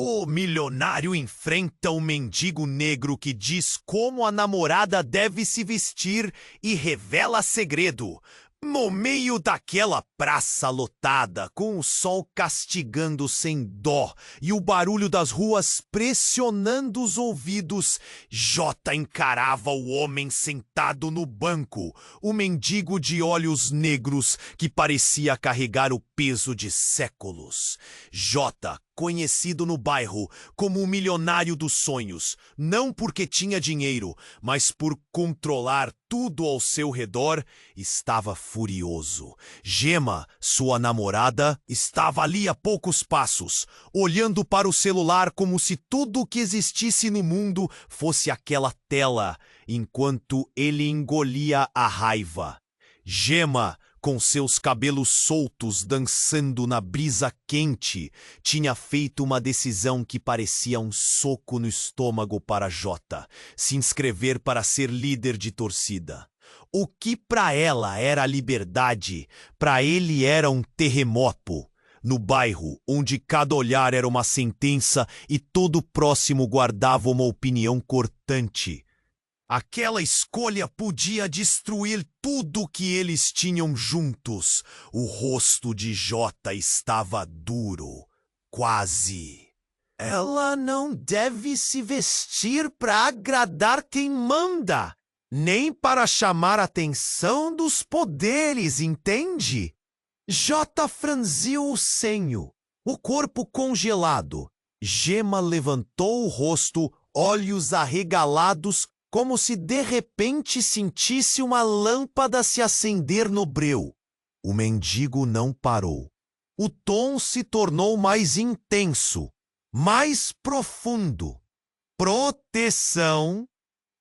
O milionário enfrenta o mendigo negro que diz como a namorada deve se vestir e revela segredo. No meio daquela praça lotada, com o sol castigando sem dó e o barulho das ruas pressionando os ouvidos, Jota encarava o homem sentado no banco, o mendigo de olhos negros que parecia carregar o peso de séculos. Jota, conhecido no bairro como o milionário dos sonhos, não porque tinha dinheiro, mas por controlar tudo ao seu redor, estava furioso. Gema, sua namorada, estava ali a poucos passos, olhando para o celular como se tudo o que existisse no mundo fosse aquela tela, enquanto ele engolia a raiva. Gema, com seus cabelos soltos dançando na brisa quente, tinha feito uma decisão que parecia um soco no estômago para Jota: se inscrever para ser líder de torcida. O que para ela era liberdade, para ele era um terremoto. No bairro, onde cada olhar era uma sentença e todo próximo guardava uma opinião cortante, aquela escolha podia destruir tudo que eles tinham juntos. O rosto de Jota estava duro, quase. Ela não deve se vestir para agradar quem manda, nem para chamar a atenção dos poderes, entende? Jota franziu o senho, o corpo congelado. Gema levantou o rosto, olhos arregalados, como se de repente sentisse uma lâmpada se acender no breu. O mendigo não parou. O tom se tornou mais intenso, mais profundo. Proteção,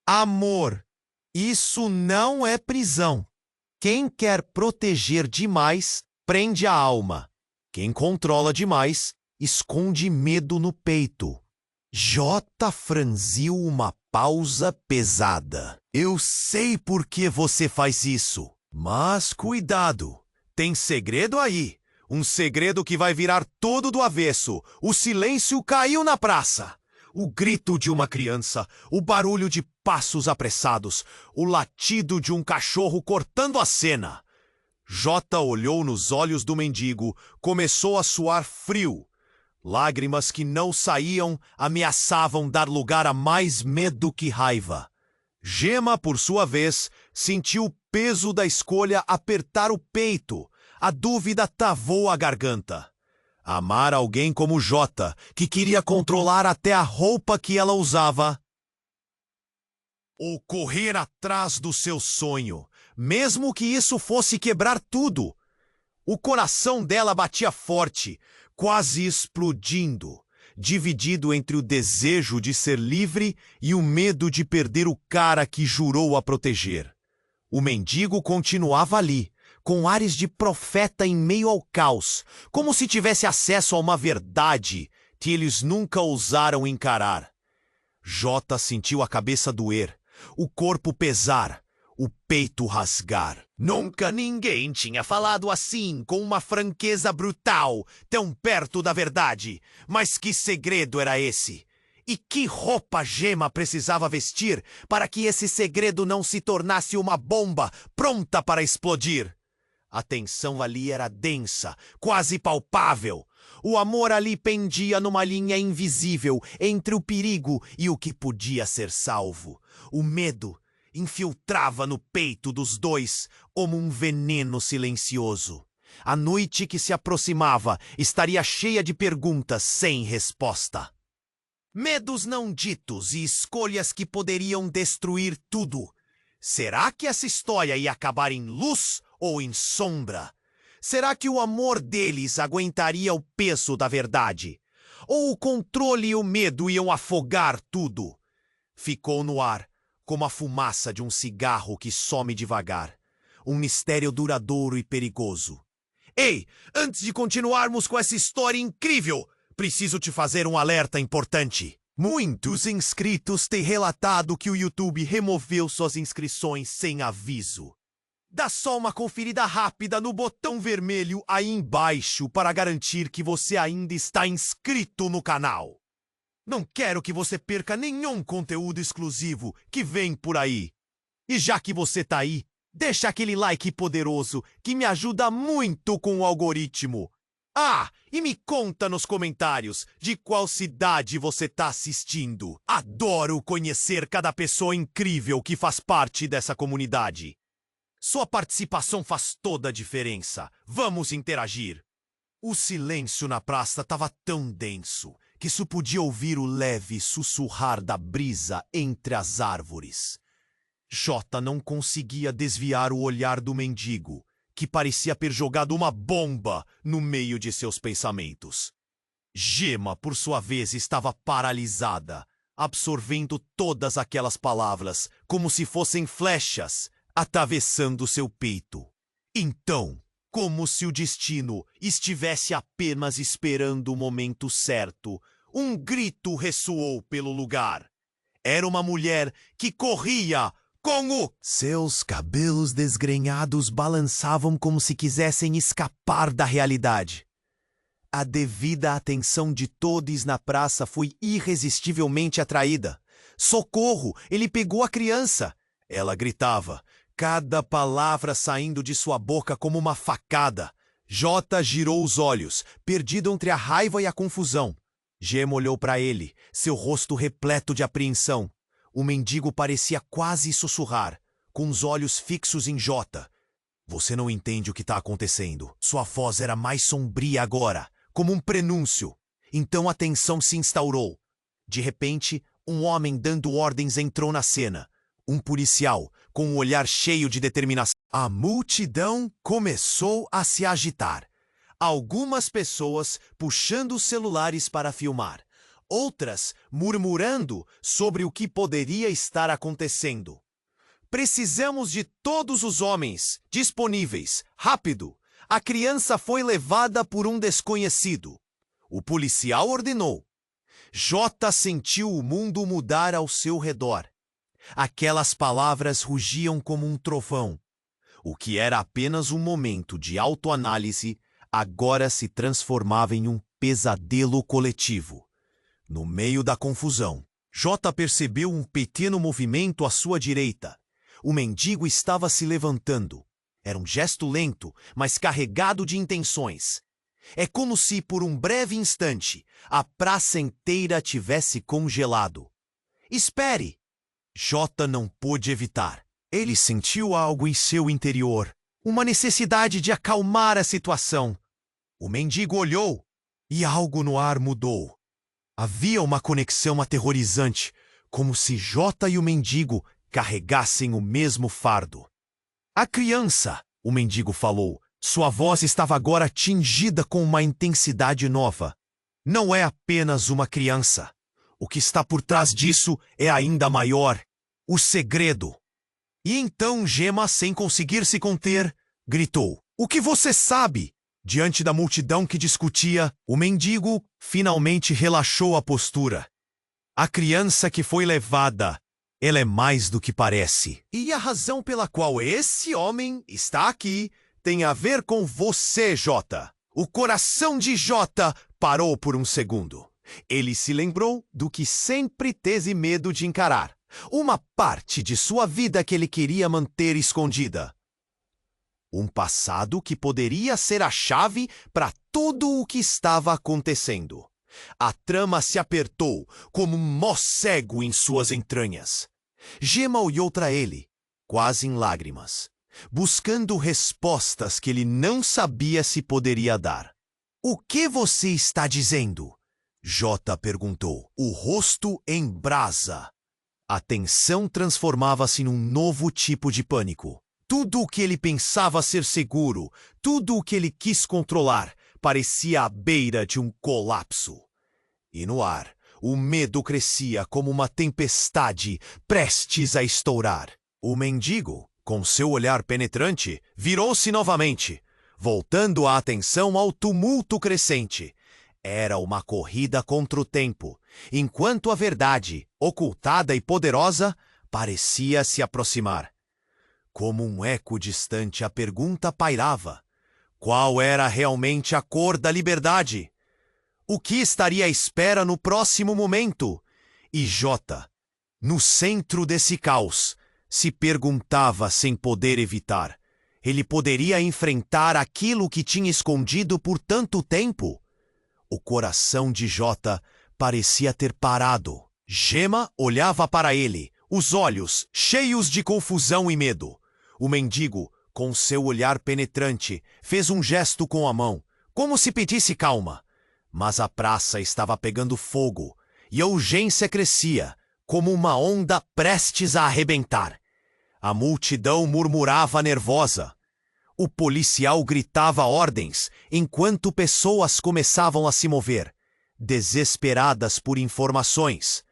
amor. Isso não é prisão. Quem quer proteger demais, prende a alma. Quem controla demais, esconde medo no peito. Jota franziu uma pausa pesada. Eu sei por que você faz isso, mas cuidado, tem segredo aí. Um segredo que vai virar todo do avesso. O silêncio caiu na praça. O grito de uma criança, o barulho de passos apressados, o latido de um cachorro cortando a cena. Jota olhou nos olhos do mendigo, começou a suar frio. Lágrimas que não saíam ameaçavam dar lugar a mais medo que raiva. Gema, por sua vez, sentiu o peso da escolha apertar o peito. A dúvida travou a garganta. Amar alguém como Jota, que queria controlar até a roupa que ela usava, ou correr atrás do seu sonho, mesmo que isso fosse quebrar tudo. O coração dela batia forte, quase explodindo, dividido entre o desejo de ser livre e o medo de perder o cara que jurou a proteger. O mendigo continuava ali, com ares de profeta em meio ao caos, como se tivesse acesso a uma verdade que eles nunca ousaram encarar. Jota sentiu a cabeça doer, o corpo pesar, o peito rasgar. Nunca ninguém tinha falado assim, com uma franqueza brutal, tão perto da verdade. Mas que segredo era esse? E que roupa Gema precisava vestir para que esse segredo não se tornasse uma bomba pronta para explodir? A tensão ali era densa, quase palpável. O amor ali pendia numa linha invisível entre o perigo e o que podia ser salvo. O medo infiltrava no peito dos dois como um veneno silencioso. A noite que se aproximava estaria cheia de perguntas sem resposta. Medos não ditos e escolhas que poderiam destruir tudo. Será que essa história ia acabar em luz ou em sombra? Será que o amor deles aguentaria o peso da verdade? Ou o controle e o medo iam afogar tudo? Ficou no ar, como a fumaça de um cigarro que some devagar. Um mistério duradouro e perigoso. Ei, antes de continuarmos com essa história incrível, preciso te fazer um alerta importante. Muitos inscritos têm relatado que o YouTube removeu suas inscrições sem aviso. Dá só uma conferida rápida no botão vermelho aí embaixo para garantir que você ainda está inscrito no canal. Não quero que você perca nenhum conteúdo exclusivo que vem por aí. E já que você tá aí, deixa aquele like poderoso que me ajuda muito com o algoritmo. Ah, e me conta nos comentários de qual cidade você tá assistindo. Adoro conhecer cada pessoa incrível que faz parte dessa comunidade. Sua participação faz toda a diferença. Vamos interagir. O silêncio na praça estava tão denso que só podia ouvir o leve sussurrar da brisa entre as árvores. Jota não conseguia desviar o olhar do mendigo, que parecia ter jogado uma bomba no meio de seus pensamentos. Gema, por sua vez, estava paralisada, absorvendo todas aquelas palavras como se fossem flechas, atravessando seu peito. Então, como se o destino estivesse apenas esperando o momento certo, um grito ressoou pelo lugar. Era uma mulher que corria com o... Seus cabelos desgrenhados balançavam como se quisessem escapar da realidade. A devida atenção de todos na praça foi irresistivelmente atraída. Socorro! Ele pegou a criança! Ela gritava, cada palavra saindo de sua boca como uma facada. Jota girou os olhos, perdido entre a raiva e a confusão. Gema olhou para ele, seu rosto repleto de apreensão. O mendigo parecia quase sussurrar, com os olhos fixos em Jota. Você não entende o que está acontecendo. Sua voz era mais sombria agora, como um prenúncio. Então a tensão se instaurou. De repente, um homem dando ordens entrou na cena. Um policial, com um olhar cheio de determinação. A multidão começou a se agitar. Algumas pessoas puxando os celulares para filmar. Outras murmurando sobre o que poderia estar acontecendo. Precisamos de todos os homens disponíveis. Rápido! A criança foi levada por um desconhecido. O policial ordenou. Jota sentiu o mundo mudar ao seu redor. Aquelas palavras rugiam como um trovão. O que era apenas um momento de autoanálise, agora se transformava em um pesadelo coletivo. No meio da confusão, Jota percebeu um pequeno movimento à sua direita. O mendigo estava se levantando. Era um gesto lento, mas carregado de intenções. É como se, por um breve instante, a praça inteira tivesse congelado. Espere! Jota não pôde evitar. Ele sentiu algo em seu interior, uma necessidade de acalmar a situação. O mendigo olhou e algo no ar mudou. Havia uma conexão aterrorizante, como se Jota e o mendigo carregassem o mesmo fardo. A criança, o mendigo falou. Sua voz estava agora tingida com uma intensidade nova. Não é apenas uma criança. O que está por trás disso é ainda maior. O segredo. E então Gema, sem conseguir se conter, gritou. O que você sabe? Diante da multidão que discutia, o mendigo finalmente relaxou a postura. A criança que foi levada, ela é mais do que parece. E a razão pela qual esse homem está aqui tem a ver com você, Jota. O coração de Jota parou por um segundo. Ele se lembrou do que sempre teve medo de encarar. Uma parte de sua vida que ele queria manter escondida. Um passado que poderia ser a chave para tudo o que estava acontecendo. A trama se apertou como um nó cego em suas entranhas. Gema olhou para ele, quase em lágrimas, buscando respostas que ele não sabia se poderia dar. O que você está dizendo? Jota perguntou, o rosto em brasa. A tensão transformava-se num novo tipo de pânico. Tudo o que ele pensava ser seguro, tudo o que ele quis controlar, parecia à beira de um colapso. E no ar, o medo crescia como uma tempestade prestes a estourar. O mendigo, com seu olhar penetrante, virou-se novamente, voltando a atenção ao tumulto crescente. Era uma corrida contra o tempo, enquanto a verdade, ocultada e poderosa, parecia se aproximar. Como um eco distante, a pergunta pairava. Qual era realmente a cor da liberdade? o que estaria à espera no próximo momento. E Jota, no centro desse caos, se perguntava sem poder evitar. Ele poderia enfrentar aquilo que tinha escondido por tanto tempo? O coração de Jota parecia ter parado. Gema olhava para ele, os olhos cheios de confusão e medo. O mendigo, com seu olhar penetrante, fez um gesto com a mão, como se pedisse calma. Mas a praça estava pegando fogo, e a urgência crescia, como uma onda prestes a arrebentar. A multidão murmurava nervosa. O policial gritava ordens, enquanto pessoas começavam a se mover, desesperadas por informações.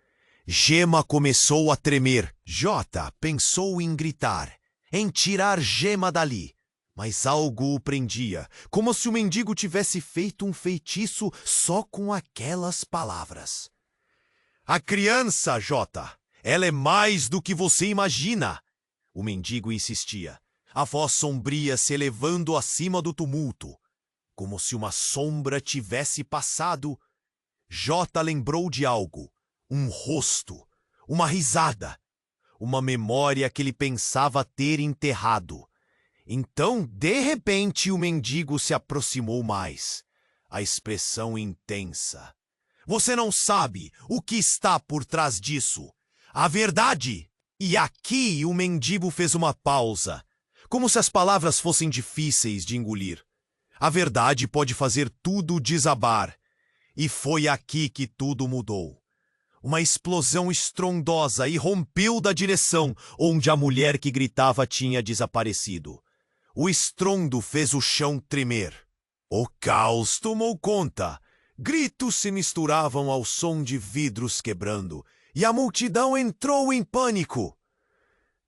Gema começou a tremer. Jota pensou em gritar, em tirar Gema dali. Mas algo o prendia, como se o mendigo tivesse feito um feitiço só com aquelas palavras. A criança, Jota, ela é mais do que você imagina. O mendigo insistia, a voz sombria se elevando acima do tumulto. Como se uma sombra tivesse passado. Jota lembrou de algo, um rosto, uma risada, uma memória que ele pensava ter enterrado. Então, de repente, o mendigo se aproximou mais. A expressão intensa. Você não sabe o que está por trás disso. A verdade! E aqui o mendigo fez uma pausa, como se as palavras fossem difíceis de engolir. A verdade pode fazer tudo desabar. E foi aqui que tudo mudou. Uma explosão estrondosa irrompeu da direção onde a mulher que gritava tinha desaparecido. O estrondo fez o chão tremer. O caos tomou conta. Gritos se misturavam ao som de vidros quebrando, e a multidão entrou em pânico.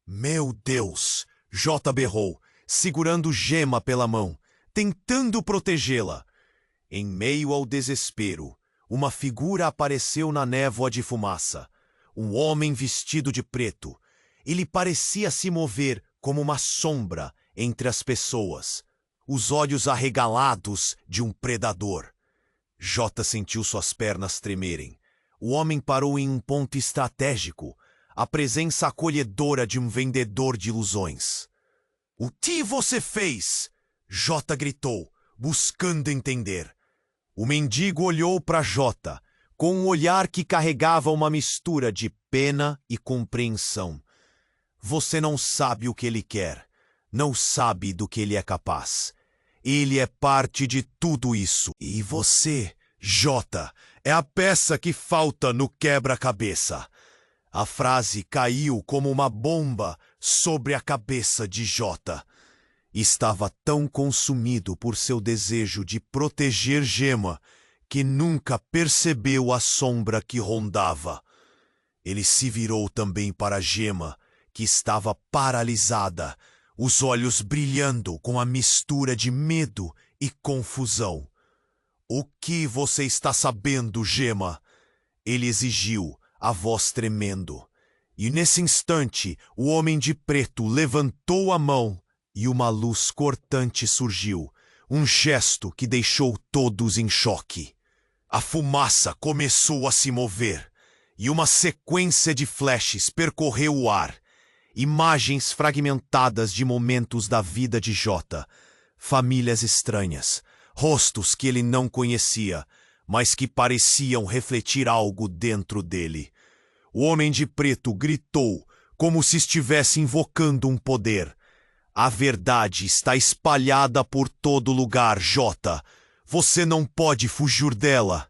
Meu Deus! Jota berrou, segurando Gema pela mão, tentando protegê-la. Em meio ao desespero, uma figura apareceu na névoa de fumaça. Um homem vestido de preto. Ele parecia se mover como uma sombra entre as pessoas, os olhos arregalados de um predador. Jota sentiu suas pernas tremerem. O homem parou em um ponto estratégico, a presença acolhedora de um vendedor de ilusões. O que você fez? Jota gritou, buscando entender. O mendigo olhou para Jota, com um olhar que carregava uma mistura de pena e compreensão. Você não sabe o que ele quer. Não sabe do que ele é capaz. Ele é parte de tudo isso. E você, Jota, é a peça que falta no quebra-cabeça. A frase caiu como uma bomba sobre a cabeça de Jota. Estava tão consumido por seu desejo de proteger Gema que nunca percebeu a sombra que rondava. Ele se virou também para Gema, que estava paralisada, os olhos brilhando com a mistura de medo e confusão. O que você está sabendo, Gema? Ele exigiu, a voz tremendo. E nesse instante, o homem de preto levantou a mão e uma luz cortante surgiu, um gesto que deixou todos em choque. A fumaça começou a se mover, e uma sequência de flashes percorreu o ar. Imagens fragmentadas de momentos da vida de Jota, famílias estranhas, rostos que ele não conhecia, mas que pareciam refletir algo dentro dele. O homem de preto gritou, como se estivesse invocando um poder. A verdade está espalhada por todo lugar, Jota. Você não pode fugir dela.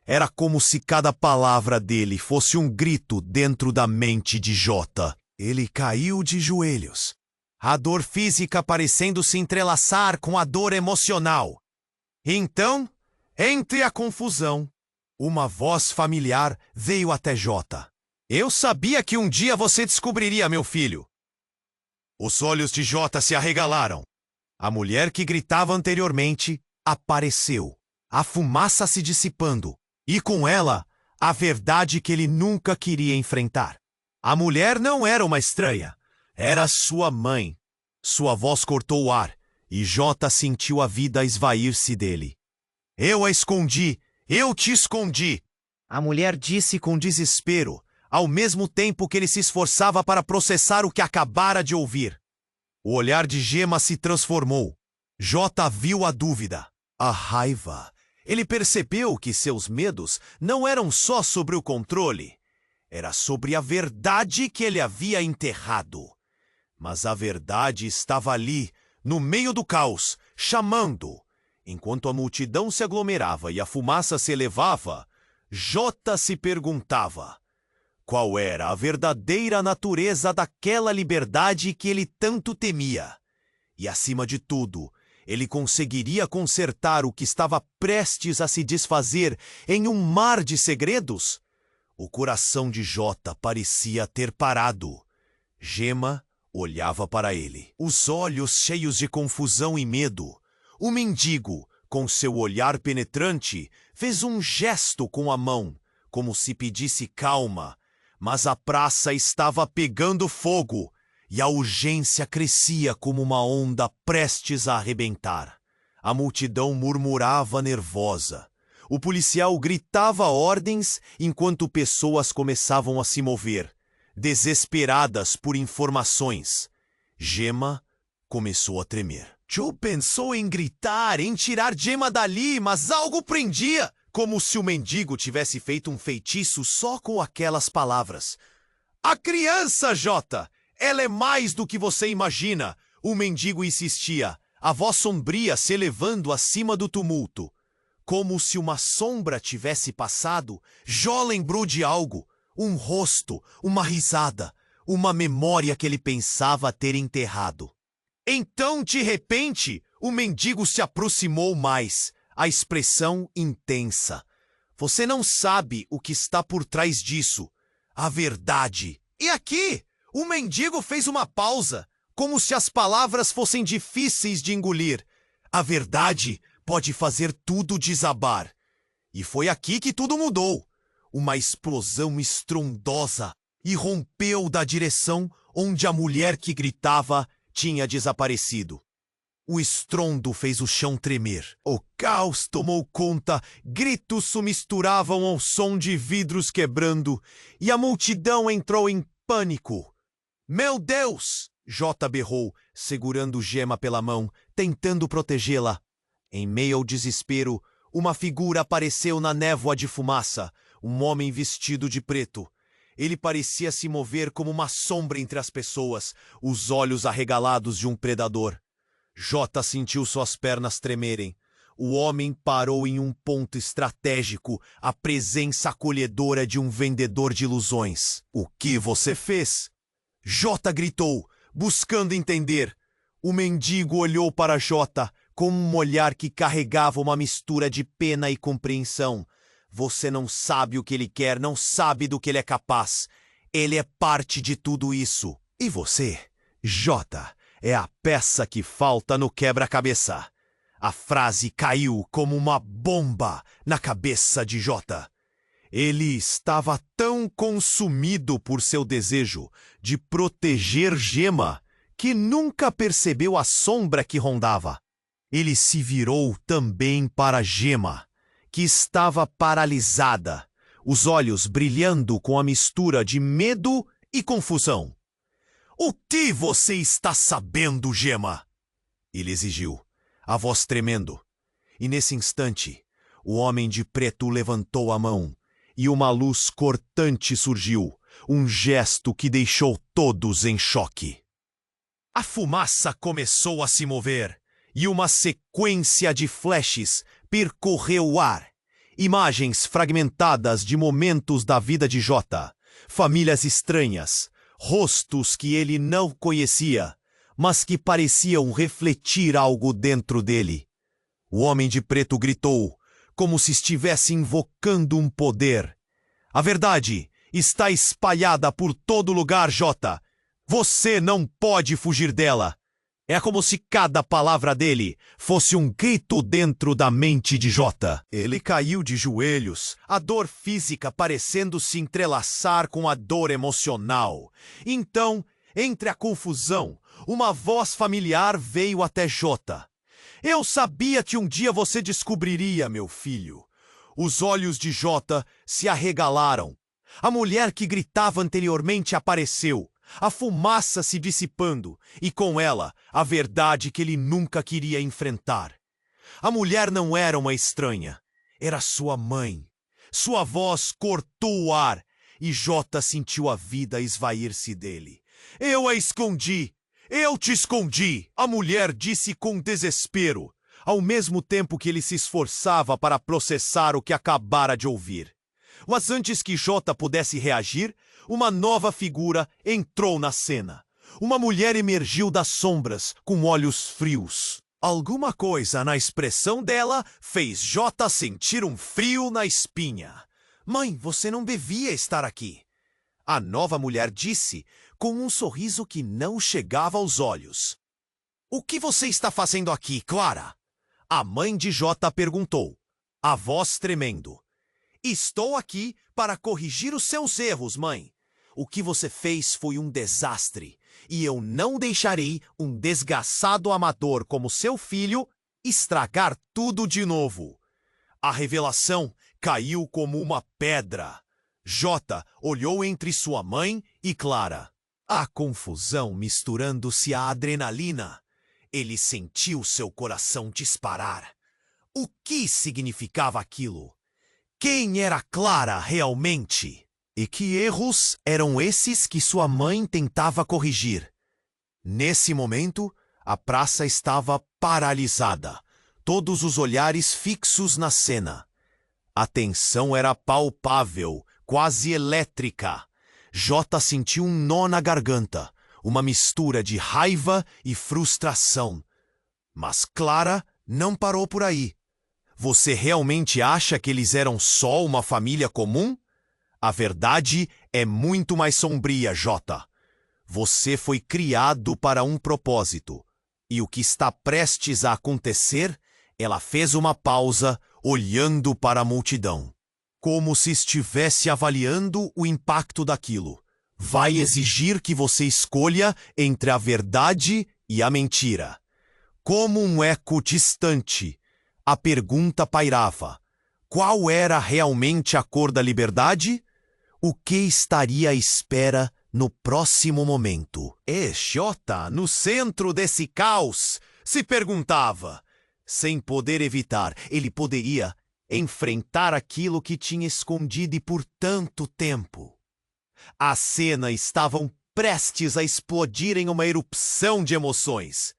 Era como se cada palavra dele fosse um grito dentro da mente de Jota. Ele caiu de joelhos, a dor física parecendo se entrelaçar com a dor emocional. Então, entre a confusão, uma voz familiar veio até Jota. Eu sabia que um dia você descobriria, meu filho. Os olhos de Jota se arregalaram. A mulher que gritava anteriormente apareceu, a fumaça se dissipando, e com ela, a verdade que ele nunca queria enfrentar. A mulher não era uma estranha, era sua mãe. Sua voz cortou o ar, e Jota sentiu a vida esvair-se dele. Eu a escondi, Eu te escondi. A mulher disse com desespero, ao mesmo tempo que ele se esforçava para processar o que acabara de ouvir. O olhar de Gemma se transformou. Jota viu a dúvida, a raiva. Ele percebeu que seus medos não eram só sobre o controle. Era sobre a verdade que ele havia enterrado. Mas a verdade estava ali, no meio do caos, chamando. Enquanto a multidão se aglomerava e a fumaça se elevava, Jota se perguntava qual era a verdadeira natureza daquela liberdade que ele tanto temia. E, acima de tudo, ele conseguiria consertar o que estava prestes a se desfazer em um mar de segredos? O coração de Jota parecia ter parado. Gemma olhava para ele, os olhos cheios de confusão e medo. O mendigo, com seu olhar penetrante, fez um gesto com a mão, como se pedisse calma, mas a praça estava pegando fogo e a urgência crescia como uma onda prestes a arrebentar. A multidão murmurava nervosa. O policial gritava ordens enquanto pessoas começavam a se mover, desesperadas por informações. Gemma começou a tremer. Joe pensou em gritar, em tirar Gemma dali, mas algo prendia, como se o mendigo tivesse feito um feitiço só com aquelas palavras. A criança, Jota! Ela é mais do que você imagina! O mendigo insistia, a voz sombria se elevando acima do tumulto. Como se uma sombra tivesse passado, Jó lembrou de algo, um rosto, uma risada, uma memória que ele pensava ter enterrado. Então, de repente, o mendigo se aproximou mais, a expressão intensa. Você não sabe o que está por trás disso. A verdade. E aqui, o mendigo fez uma pausa, como se as palavras fossem difíceis de engolir. A verdade pode fazer tudo desabar. E foi aqui que tudo mudou. Uma explosão estrondosa irrompeu da direção onde a mulher que gritava tinha desaparecido. O estrondo fez o chão tremer. O caos tomou conta, gritos se misturavam ao som de vidros quebrando, e a multidão entrou em pânico. Meu Deus! Jota berrou, segurando Gemma pela mão, tentando protegê-la. Em meio ao desespero, uma figura apareceu na névoa de fumaça, um homem vestido de preto. Ele parecia se mover como uma sombra entre as pessoas, os olhos arregalados de um predador. Jota sentiu suas pernas tremerem. O homem parou em um ponto estratégico, a presença acolhedora de um vendedor de ilusões. O que você fez? Jota gritou, buscando entender. O mendigo olhou para Jota com um olhar que carregava uma mistura de pena e compreensão. Você não sabe o que ele quer, não sabe do que ele é capaz. Ele é parte de tudo isso. E você, Jota, é a peça que falta no quebra-cabeça. A frase caiu como uma bomba na cabeça de Jota. Ele estava tão consumido por seu desejo de proteger Gemma que nunca percebeu a sombra que rondava. Ele se virou também para Gemma, que estava paralisada, os olhos brilhando com a mistura de medo e confusão. O que você está sabendo, Gemma? Ele exigiu, a voz tremendo. E nesse instante, o homem de preto levantou a mão e uma luz cortante surgiu, um gesto que deixou todos em choque. A fumaça começou a se mover e uma sequência de flashes percorreu o ar. Imagens fragmentadas de momentos da vida de Jota, famílias estranhas, rostos que ele não conhecia, mas que pareciam refletir algo dentro dele. O homem de preto gritou, como se estivesse invocando um poder. A verdade está espalhada por todo lugar, Jota. Você não pode fugir dela. É como se cada palavra dele fosse um grito dentro da mente de Jota. Ele caiu de joelhos, a dor física parecendo se entrelaçar com a dor emocional. Então, entre a confusão, uma voz familiar veio até Jota. Eu sabia que um dia você descobriria, meu filho. Os olhos de Jota se arregalaram. A mulher que gritava anteriormente apareceu, a fumaça se dissipando, e com ela a verdade que ele nunca queria enfrentar. A mulher não era uma estranha, era sua mãe. Sua voz cortou o ar, e Jota sentiu a vida esvair-se dele. Eu a escondi! Eu te escondi! A mulher disse com desespero, ao mesmo tempo que ele se esforçava para processar o que acabara de ouvir. Mas antes que Jota pudesse reagir, uma nova figura entrou na cena. Uma mulher emergiu das sombras, com olhos frios. Alguma coisa na expressão dela fez Jota sentir um frio na espinha. Mãe, você não devia estar aqui. A nova mulher disse, com um sorriso que não chegava aos olhos. O que você está fazendo aqui, Clara? A mãe de Jota perguntou, a voz tremendo. Estou aqui para corrigir os seus erros, mãe. O que você fez foi um desastre, e eu não deixarei um desgraçado amador como seu filho estragar tudo de novo. A revelação caiu como uma pedra. Jota olhou entre sua mãe e Clara. A confusão misturando-se à adrenalina. Ele sentiu seu coração disparar. O que significava aquilo? Quem era Clara realmente? E que erros eram esses que sua mãe tentava corrigir? Nesse momento, a praça estava paralisada, todos os olhares fixos na cena. A tensão era palpável, quase elétrica. Jota sentiu um nó na garganta, uma mistura de raiva e frustração. Mas Clara não parou por aí. Você realmente acha que eles eram só uma família comum? A verdade é muito mais sombria, Jota. Você foi criado para um propósito. E o que está prestes a acontecer? Ela fez uma pausa, olhando para a multidão, como se estivesse avaliando o impacto daquilo. Vai exigir que você escolha entre a verdade e a mentira. Como um eco distante, a pergunta pairava. Qual era realmente a cor da liberdade? O que estaria à espera no próximo momento? E Jota, no centro desse caos, se perguntava. Sem poder evitar, ele poderia enfrentar aquilo que tinha escondido por tanto tempo. A cena estavam prestes a explodir em uma erupção de emoções.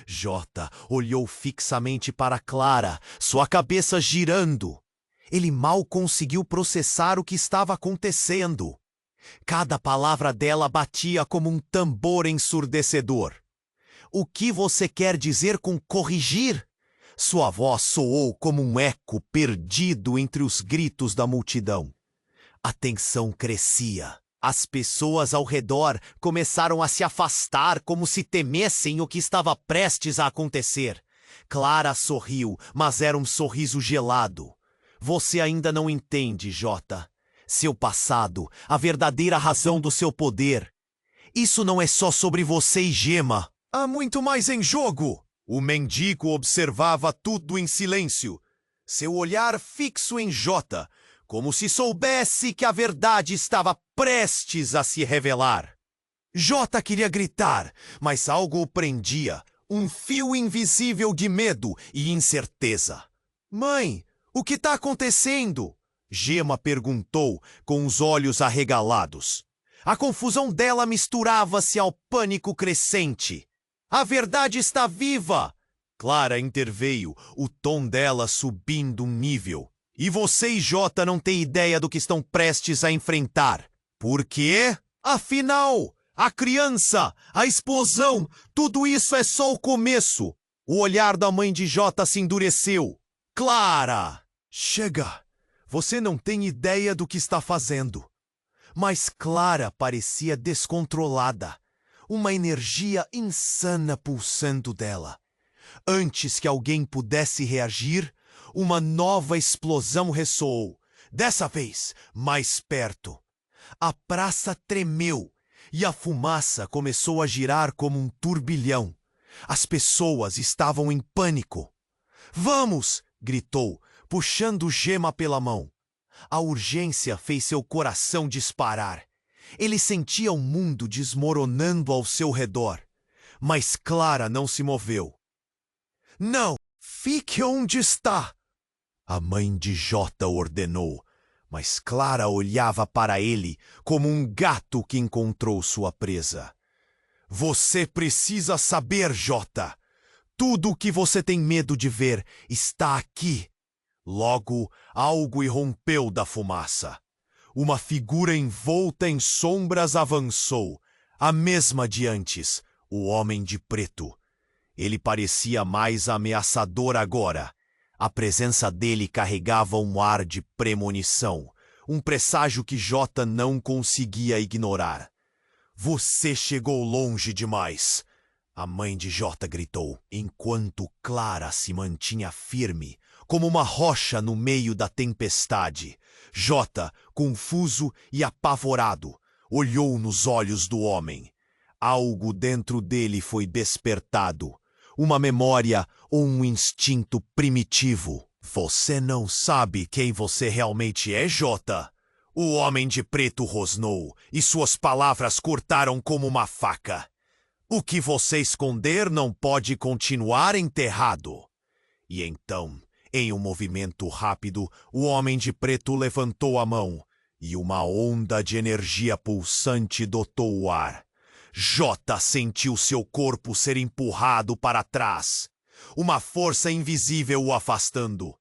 Jota olhou fixamente para Clara, sua cabeça girando. Ele mal conseguiu processar o que estava acontecendo. Cada palavra dela batia como um tambor ensurdecedor. O que você quer dizer com corrigir? Sua voz soou como um eco perdido entre os gritos da multidão. A tensão crescia. As pessoas ao redor começaram a se afastar como se temessem o que estava prestes a acontecer. Clara sorriu, mas era um sorriso gelado. Você ainda não entende, Jota. Seu passado, a verdadeira razão do seu poder. Isso não é só sobre você e Gemma. Há muito mais em jogo. O mendigo observava tudo em silêncio, seu olhar fixo em Jota, como se soubesse que a verdade estava prestes a se revelar. Jota queria gritar, mas algo o prendia, um fio invisível de medo e incerteza. Mãe, o que está acontecendo? Gemma perguntou, com os olhos arregalados. A confusão dela misturava-se ao pânico crescente. A verdade está viva! Clara interveio, o tom dela subindo um nível. E você e Jota não têm ideia do que estão prestes a enfrentar. Por quê? Afinal, a criança, a explosão, tudo isso é só o começo. O olhar da mãe de Jota se endureceu. Clara! Chega! Você não tem ideia do que está fazendo. Mas Clara parecia descontrolada. Uma energia insana pulsando dela. Antes que alguém pudesse reagir, uma nova explosão ressoou, dessa vez mais perto. A praça tremeu e a fumaça começou a girar como um turbilhão. As pessoas estavam em pânico. Vamos! Gritou, puxando Gema pela mão. A urgência fez seu coração disparar. Ele sentia o mundo desmoronando ao seu redor. Mas Clara não se moveu. Não, fique onde está! A mãe de Jota ordenou, mas Clara olhava para ele como um gato que encontrou sua presa. Você precisa saber, Jota. Tudo o que você tem medo de ver está aqui. Logo, algo irrompeu da fumaça. Uma figura envolta em sombras avançou, a mesma de antes, o homem de preto. Ele parecia mais ameaçador agora. A presença dele carregava um ar de premonição, um presságio que Jota não conseguia ignorar. Você chegou longe demais, a mãe de Jota gritou, enquanto Clara se mantinha firme, como uma rocha no meio da tempestade. Jota, confuso e apavorado, olhou nos olhos do homem. Algo dentro dele foi despertado. Uma memória ou um instinto primitivo. Você não sabe quem você realmente é, Jota? O homem de preto rosnou, e suas palavras cortaram como uma faca. O que você esconder não pode continuar enterrado. E então, em um movimento rápido, o homem de preto levantou a mão, e uma onda de energia pulsante dotou o ar. Jota sentiu seu corpo ser empurrado para trás, uma força invisível o afastando.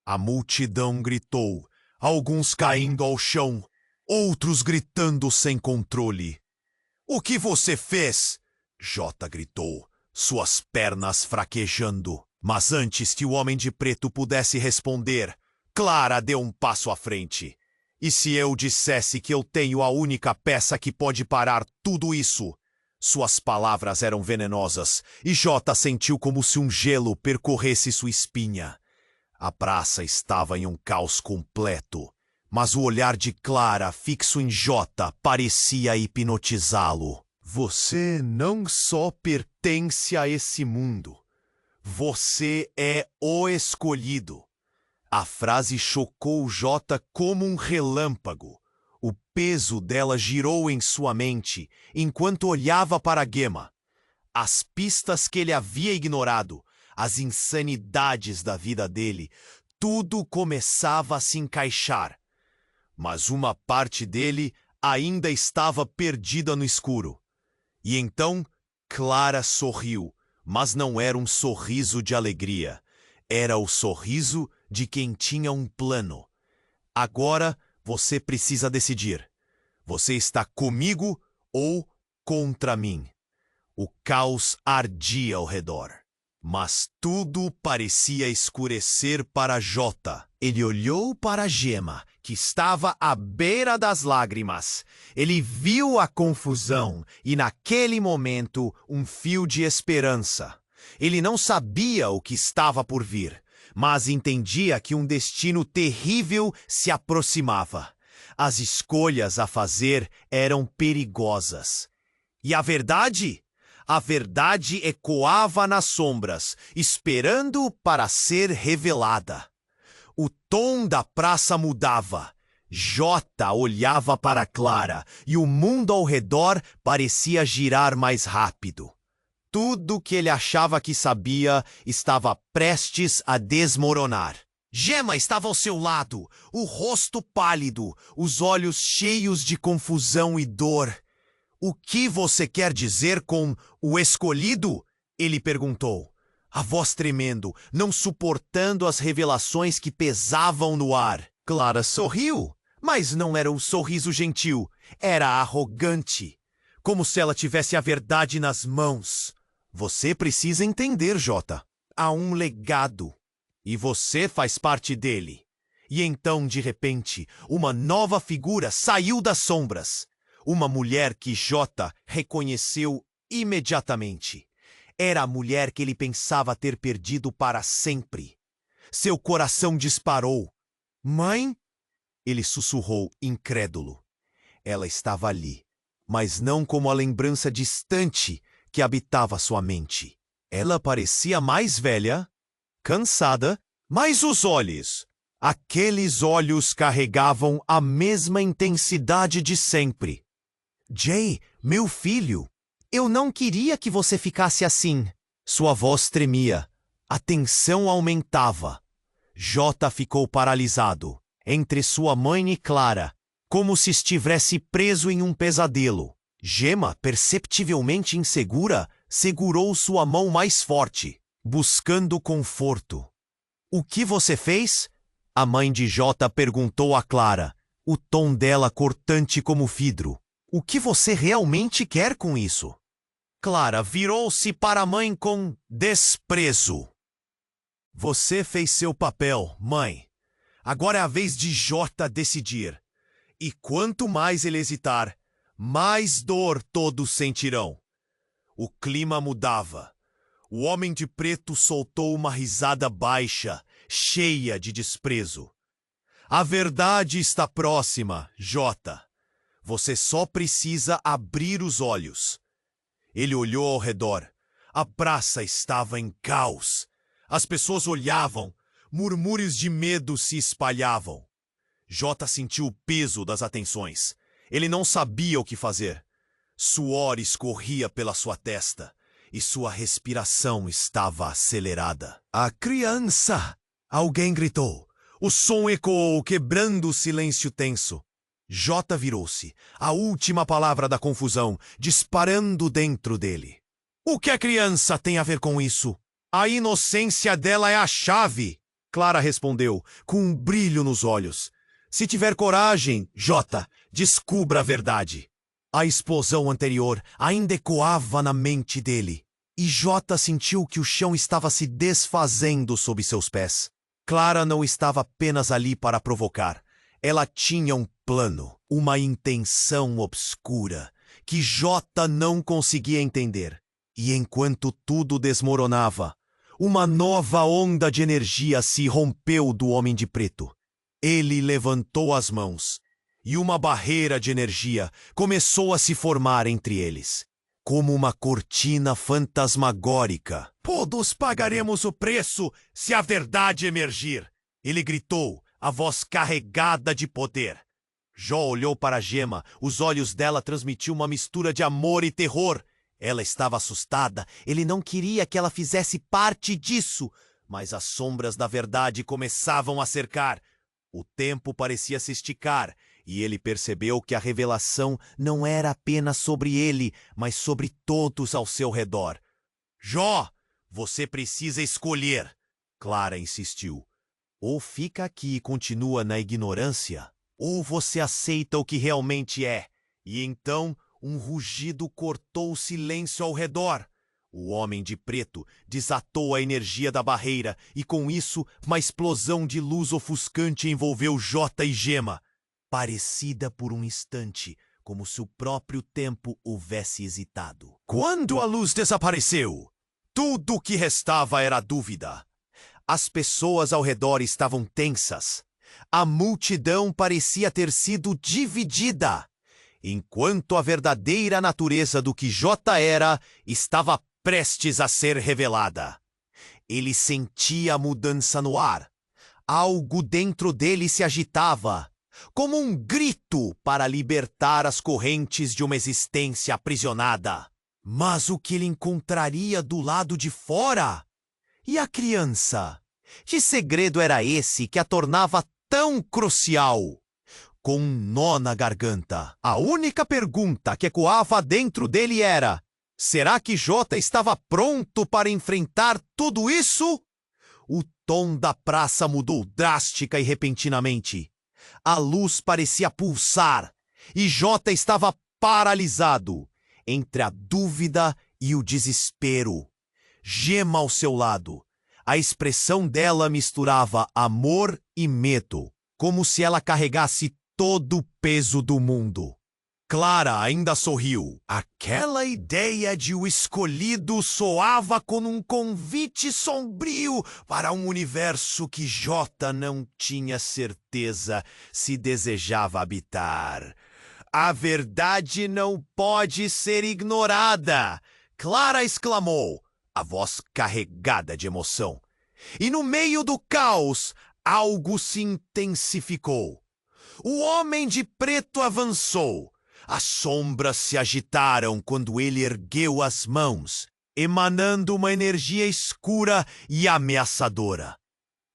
A multidão gritou, alguns caindo ao chão, outros gritando sem controle. O que você fez? Jota gritou, suas pernas fraquejando. Mas antes que o homem de preto pudesse responder, Clara deu um passo à frente. E se eu dissesse que eu tenho a única peça que pode parar tudo isso? Suas palavras eram venenosas, e Jota sentiu como se um gelo percorresse sua espinha. A praça estava em um caos completo, mas o olhar de Clara fixo em Jota parecia hipnotizá-lo. Você não só pertence a esse mundo, você é o escolhido. A frase chocou Jota como um relâmpago. O peso dela girou em sua mente enquanto olhava para Gema. As pistas que ele havia ignorado, as insanidades da vida dele, tudo começava a se encaixar. Mas uma parte dele ainda estava perdida no escuro. E então Clara sorriu, mas não era um sorriso de alegria. Era o sorriso de quem tinha um plano. Agora você precisa decidir. Você está comigo ou contra mim? O caos ardia ao redor. Mas tudo parecia escurecer para Jota. Ele olhou para Gema, que estava à beira das lágrimas. Ele viu a confusão e, naquele momento, um fio de esperança. Ele não sabia o que estava por vir, mas entendia que um destino terrível se aproximava. As escolhas a fazer eram perigosas. E a verdade? A verdade ecoava nas sombras, esperando para ser revelada. O tom da praça mudava. Jota olhava para Clara e o mundo ao redor parecia girar mais rápido. Tudo que ele achava que sabia estava prestes a desmoronar. Gema estava ao seu lado, o rosto pálido, os olhos cheios de confusão e dor. O que você quer dizer com o escolhido? Ele perguntou, a voz tremendo, não suportando as revelações que pesavam no ar. Clara sorriu, mas não era um sorriso gentil, era arrogante, como se ela tivesse a verdade nas mãos. Você precisa entender, Jota. Há um legado, e você faz parte dele. E então, de repente, uma nova figura saiu das sombras. Uma mulher que Jota reconheceu imediatamente. Era a mulher que ele pensava ter perdido para sempre. Seu coração disparou. Mãe? Ele sussurrou, incrédulo. Ela estava ali, mas não como a lembrança distante que habitava sua mente. Ela parecia mais velha, cansada, Mas os olhos, aqueles olhos carregavam a mesma intensidade de sempre. Jay, meu filho, eu não queria que você ficasse assim. Sua voz tremia. A tensão aumentava. Jota ficou paralisado, entre sua mãe e Clara, como se estivesse preso em um pesadelo. Gemma, perceptivelmente insegura, segurou sua mão mais forte, buscando conforto. O que você fez? A mãe de Jota perguntou a Clara, o tom dela cortante como vidro. O que você realmente quer com isso? Clara virou-se para a mãe com desprezo. Você fez seu papel, mãe. Agora é a vez de Jota decidir. E quanto mais ele hesitar, mais dor todos sentirão. O clima mudava. O homem de preto soltou uma risada baixa, cheia de desprezo. A verdade está próxima, Jota. Você só precisa abrir os olhos. Ele olhou ao redor. A praça estava em caos. As pessoas olhavam. Murmúrios de medo se espalhavam. Jota sentiu o peso das atenções. Ele não sabia o que fazer. Suor escorria pela sua testa e sua respiração estava acelerada. A criança! Alguém gritou. O som ecoou, quebrando o silêncio tenso. Jota virou-se, a última palavra da confusão, disparando dentro dele. O que a criança tem a ver com isso? A inocência dela é a chave, Clara respondeu, com um brilho nos olhos. Se tiver coragem, Jota, descubra a verdade. A explosão anterior ainda ecoava na mente dele, e Jota sentiu que o chão estava se desfazendo sob seus pés. Clara não estava apenas ali para provocar. Ela tinha um plano, uma intenção obscura, que Jota não conseguia entender. E enquanto tudo desmoronava, uma nova onda de energia se rompeu do Homem de Preto. Ele levantou as mãos, e uma barreira de energia começou a se formar entre eles, como uma cortina fantasmagórica. Todos pagaremos o preço se a verdade emergir, ele gritou, a voz carregada de poder. Jó olhou para Gemma, os olhos dela transmitiam uma mistura de amor e terror. Ela estava assustada, ele não queria que ela fizesse parte disso, mas as sombras da verdade começavam a cercar. O tempo parecia se esticar, e ele percebeu que a revelação não era apenas sobre ele, mas sobre todos ao seu redor. Jó, você precisa escolher, Clara insistiu. Ou fica aqui e continua na ignorância, ou você aceita o que realmente é. E então um rugido cortou o silêncio ao redor. O Homem de Preto desatou a energia da barreira e com isso uma explosão de luz ofuscante envolveu Jota e Gemma. Parecida por um instante, como se o próprio tempo houvesse hesitado. Quando a luz desapareceu, tudo o que restava era a dúvida. As pessoas ao redor estavam tensas. A multidão parecia ter sido dividida, enquanto a verdadeira natureza do que Jota era estava prestes a ser revelada. Ele sentia a mudança no ar. Algo dentro dele se agitava, como um grito para libertar as correntes de uma existência aprisionada. Mas o que ele encontraria do lado de fora? E a criança? Que segredo era esse que a tornava tão crucial? Com um nó na garganta, a única pergunta que ecoava dentro dele era: será que Jota estava pronto para enfrentar tudo isso? O tom da praça mudou drástica e repentinamente. A luz parecia pulsar, e Jota estava paralisado, entre a dúvida e o desespero. Gemma ao seu lado. A expressão dela misturava amor e medo, como se ela carregasse todo o peso do mundo. Clara ainda sorriu. Aquela ideia de o escolhido soava como um convite sombrio para um universo que Jota não tinha certeza se desejava habitar. A verdade não pode ser ignorada, Clara exclamou, a voz carregada de emoção. E no meio do caos, algo se intensificou. O homem de preto avançou. As sombras se agitaram quando ele ergueu as mãos, emanando uma energia escura e ameaçadora.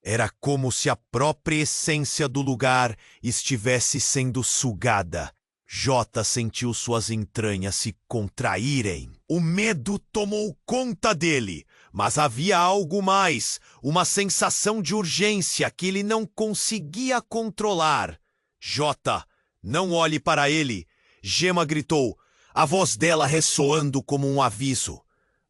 Era como se a própria essência do lugar estivesse sendo sugada. Jota sentiu suas entranhas se contraírem. O medo tomou conta dele, mas havia algo mais, uma sensação de urgência que ele não conseguia controlar. Jota, não olhe para ele, Gema gritou, a voz dela ressoando como um aviso.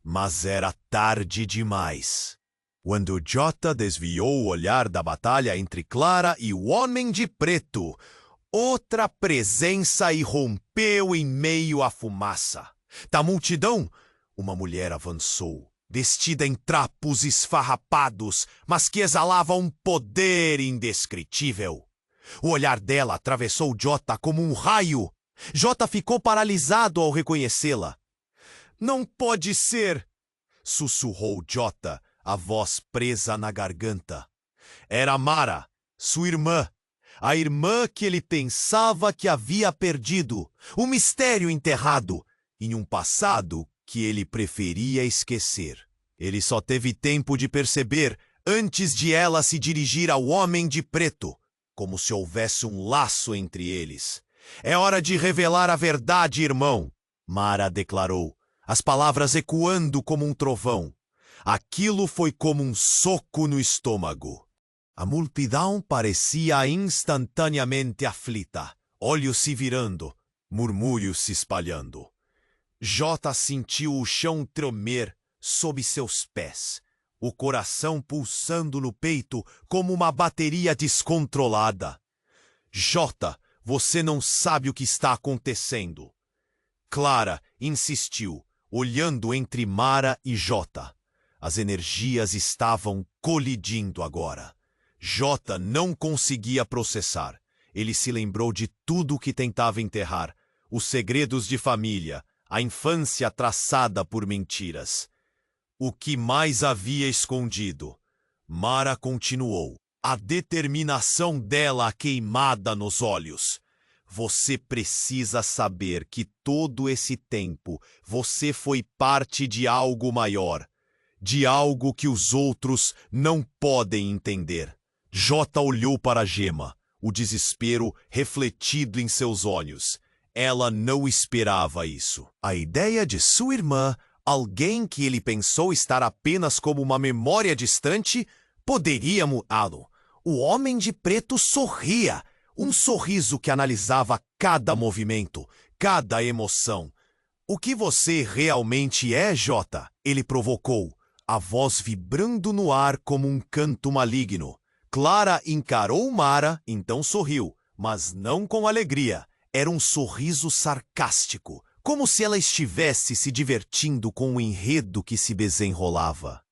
Mas era tarde demais. Quando Jota desviou o olhar da batalha entre Clara e o Homem de Preto, outra presença irrompeu em meio à fumaça. Da multidão, uma mulher avançou, vestida em trapos esfarrapados, mas que exalava um poder indescritível. O olhar dela atravessou Jota como um raio. Jota ficou paralisado ao reconhecê-la. Não pode ser! Sussurrou Jota, a voz presa na garganta. Era Mara, sua irmã. A irmã que ele pensava que havia perdido. Um mistério enterrado em um passado que ele preferia esquecer. Ele só teve tempo de perceber antes de ela se dirigir ao Homem de Preto, como se houvesse um laço entre eles. É hora de revelar a verdade, irmão, Mara declarou, as palavras ecoando como um trovão. Aquilo foi como um soco no estômago. A multidão parecia instantaneamente aflita, olhos se virando, murmúrios se espalhando. Jota sentiu o chão tremer sob seus pés, o coração pulsando no peito como uma bateria descontrolada. Jota, você não sabe o que está acontecendo. Clara insistiu, olhando entre Mara e Jota. As energias estavam colidindo agora. Jota não conseguia processar. Ele se lembrou de tudo o que tentava enterrar, os segredos de família, a infância traçada por mentiras. O que mais havia escondido? Mara continuou, a determinação dela queimada nos olhos. Você precisa saber que todo esse tempo você foi parte de algo maior, de algo que os outros não podem entender. Jota olhou para Gema, o desespero refletido em seus olhos. Ela não esperava isso. A ideia de sua irmã, alguém que ele pensou estar apenas como uma memória distante, poderia mudá-lo. O Homem de Preto sorria, um sorriso que analisava cada movimento, cada emoção. O que você realmente é, Jota? Ele provocou, a voz vibrando no ar como um canto maligno. Clara encarou Mara, então sorriu, mas não com alegria. Era um sorriso sarcástico, como se ela estivesse se divertindo com o enredo que se desenrolava.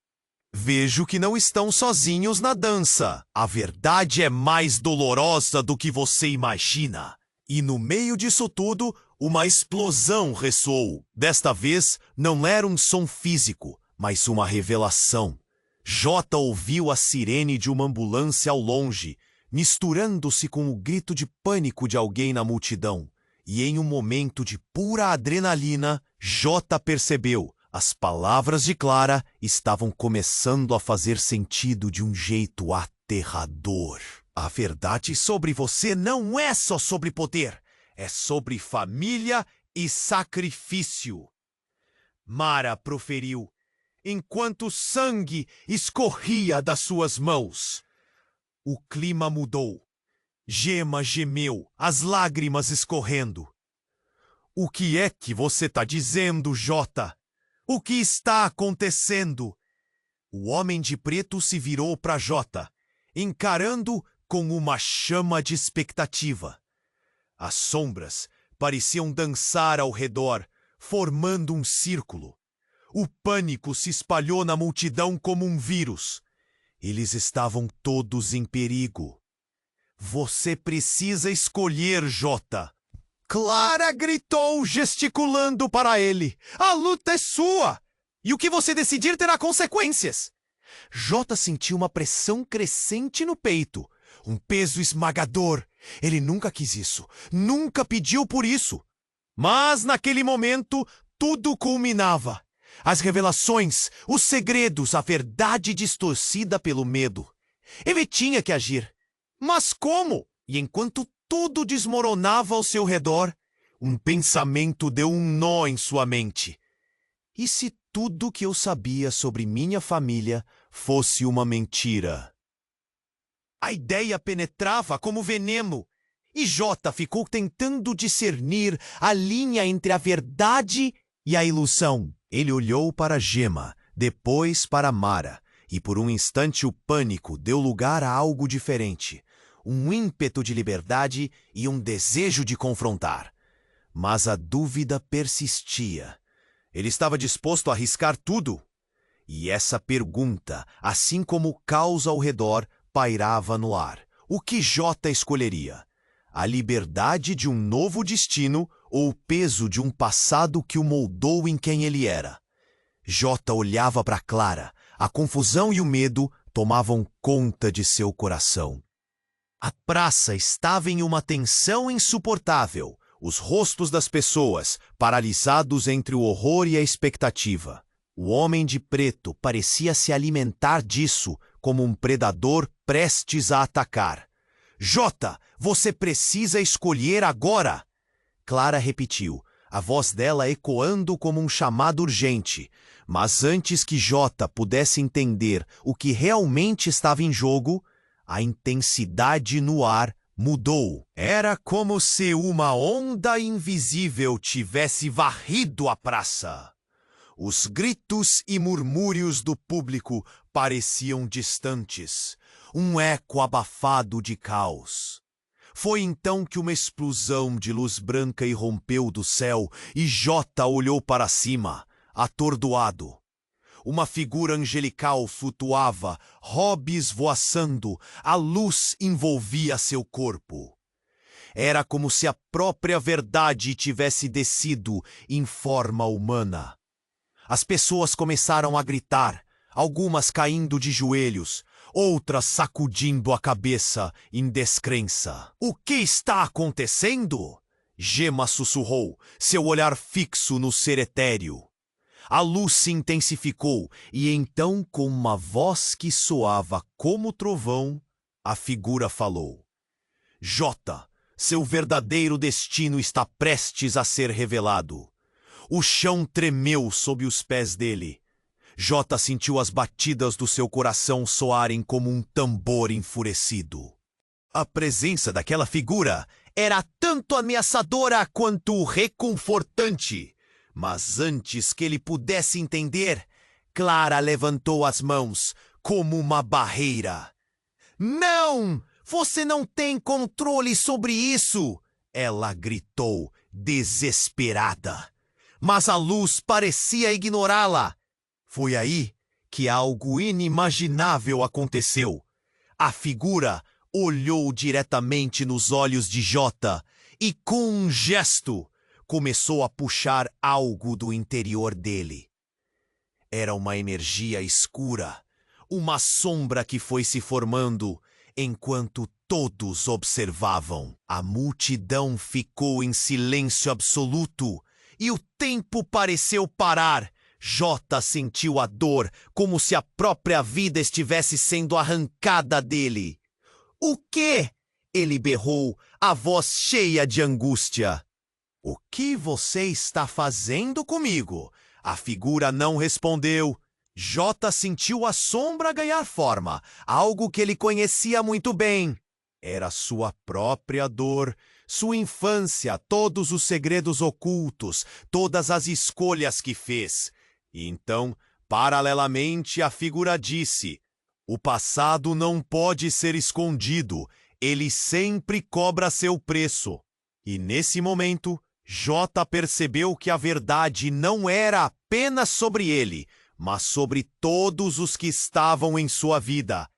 Vejo que não estão sozinhos na dança. A verdade é mais dolorosa do que você imagina. E no meio disso tudo, uma explosão ressoou. Desta vez, não era um som físico, mas uma revelação. Jota ouviu a sirene de uma ambulância ao longe, misturando-se com o grito de pânico de alguém na multidão. E em um momento de pura adrenalina, Jota percebeu. As palavras de Clara estavam começando a fazer sentido de um jeito aterrador. A verdade sobre você não é só sobre poder, é sobre família e sacrifício. Mara proferiu, enquanto sangue escorria das suas mãos. O clima mudou. Gema gemeu, as lágrimas escorrendo. O que é que você está dizendo, Jota? O que está acontecendo? O Homem de Preto se virou para Jota, encarando com uma chama de expectativa. As sombras pareciam dançar ao redor, formando um círculo. O pânico se espalhou na multidão como um vírus. Eles estavam todos em perigo. Você precisa escolher, Jota. Clara gritou, gesticulando para ele. A luta é sua! E o que você decidir terá consequências. Jota sentiu uma pressão crescente no peito, um peso esmagador. Ele nunca quis isso, nunca pediu por isso. Mas naquele momento, tudo culminava. As revelações, os segredos, a verdade distorcida pelo medo. Ele tinha que agir. Mas como? E enquanto tudo desmoronava ao seu redor, um pensamento deu um nó em sua mente. E se tudo que eu sabia sobre minha família fosse uma mentira? A ideia penetrava como veneno, e Jota ficou tentando discernir a linha entre a verdade e a ilusão. Ele olhou para Gemma, depois para Mara, e por um instante o pânico deu lugar a algo diferente, um ímpeto de liberdade e um desejo de confrontar. Mas a dúvida persistia. Ele estava disposto a arriscar tudo. E essa pergunta, assim como o caos ao redor, pairava no ar. O que Jota escolheria? A liberdade de um novo destino ou o peso de um passado que o moldou em quem ele era? Jota olhava para Clara. A confusão e o medo tomavam conta de seu coração. A praça estava em uma tensão insuportável. Os rostos das pessoas, paralisados entre o horror e a expectativa. O homem de preto parecia se alimentar disso como um predador prestes a atacar. Jota, você precisa escolher agora! Clara repetiu, a voz dela ecoando como um chamado urgente. Mas antes que Jota pudesse entender o que realmente estava em jogo, a intensidade no ar mudou. Era como se uma onda invisível tivesse varrido a praça. Os gritos e murmúrios do público pareciam distantes, um eco abafado de caos. Foi então que uma explosão de luz branca irrompeu do céu e Jota olhou para cima, atordoado. Uma figura angelical flutuava, robes voaçando, a luz envolvia seu corpo. Era como se a própria verdade tivesse descido em forma humana. As pessoas começaram a gritar, algumas caindo de joelhos, outras sacudindo a cabeça em descrença. O que está acontecendo? Gemma sussurrou, seu olhar fixo no ser etéreo. A luz se intensificou e então, com uma voz que soava como trovão, a figura falou. Jota, seu verdadeiro destino está prestes a ser revelado. O chão tremeu sob os pés dele. Jota sentiu as batidas do seu coração soarem como um tambor enfurecido. A presença daquela figura era tanto ameaçadora quanto reconfortante. Mas antes que ele pudesse entender, Clara levantou as mãos como uma barreira. Não! Você não tem controle sobre isso! Ela gritou, desesperada. Mas a luz parecia ignorá-la. Foi aí que algo inimaginável aconteceu. A figura olhou diretamente nos olhos de Jota e, com um gesto, começou a puxar algo do interior dele. Era uma energia escura, uma sombra que foi se formando enquanto todos observavam. A multidão ficou em silêncio absoluto e o tempo pareceu parar. Jota sentiu a dor como se a própria vida estivesse sendo arrancada dele. O quê? Ele berrou, a voz cheia de angústia. O que você está fazendo comigo? A figura não respondeu. Jota sentiu a sombra ganhar forma, algo que ele conhecia muito bem. Era sua própria dor, sua infância, todos os segredos ocultos, todas as escolhas que fez. E então, paralelamente, a figura disse: o passado não pode ser escondido, ele sempre cobra seu preço. E nesse momento, Jota percebeu que a verdade não era apenas sobre ele, mas sobre todos os que estavam em sua vida.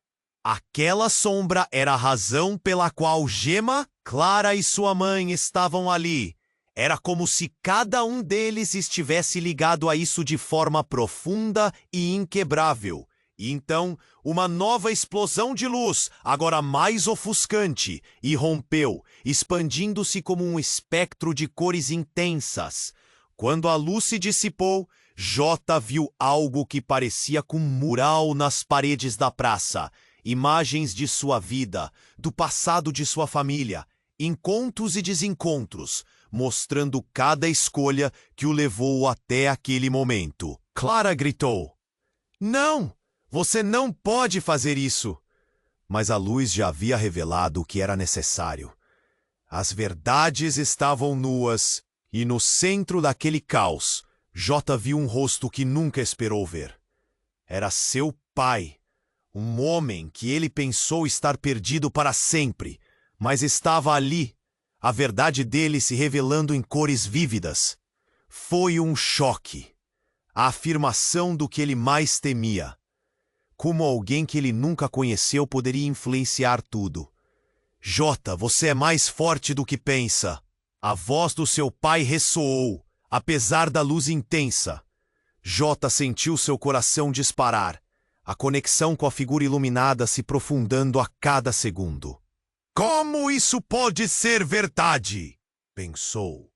Aquela sombra era a razão pela qual Gemma, Clara e sua mãe estavam ali. Era como se cada um deles estivesse ligado a isso de forma profunda e inquebrável. E então, uma nova explosão de luz, agora mais ofuscante, irrompeu, expandindo-se como um espectro de cores intensas. Quando a luz se dissipou, Jota viu algo que parecia com um mural nas paredes da praça. Imagens de sua vida, do passado de sua família, encontros e desencontros, mostrando cada escolha que o levou até aquele momento. Clara gritou: "Não! Você não pode fazer isso!" Mas a luz já havia revelado o que era necessário. As verdades estavam nuas, e no centro daquele caos, Jota viu um rosto que nunca esperou ver. Era seu pai, um homem que ele pensou estar perdido para sempre, mas estava ali, a verdade dele se revelando em cores vívidas. Foi um choque. A afirmação do que ele mais temia. Como alguém que ele nunca conheceu poderia influenciar tudo. "Jota, você é mais forte do que pensa." A voz do seu pai ressoou, apesar da luz intensa. Jota sentiu seu coração disparar, a conexão com a figura iluminada se aprofundando a cada segundo. "Como isso pode ser verdade?" pensou.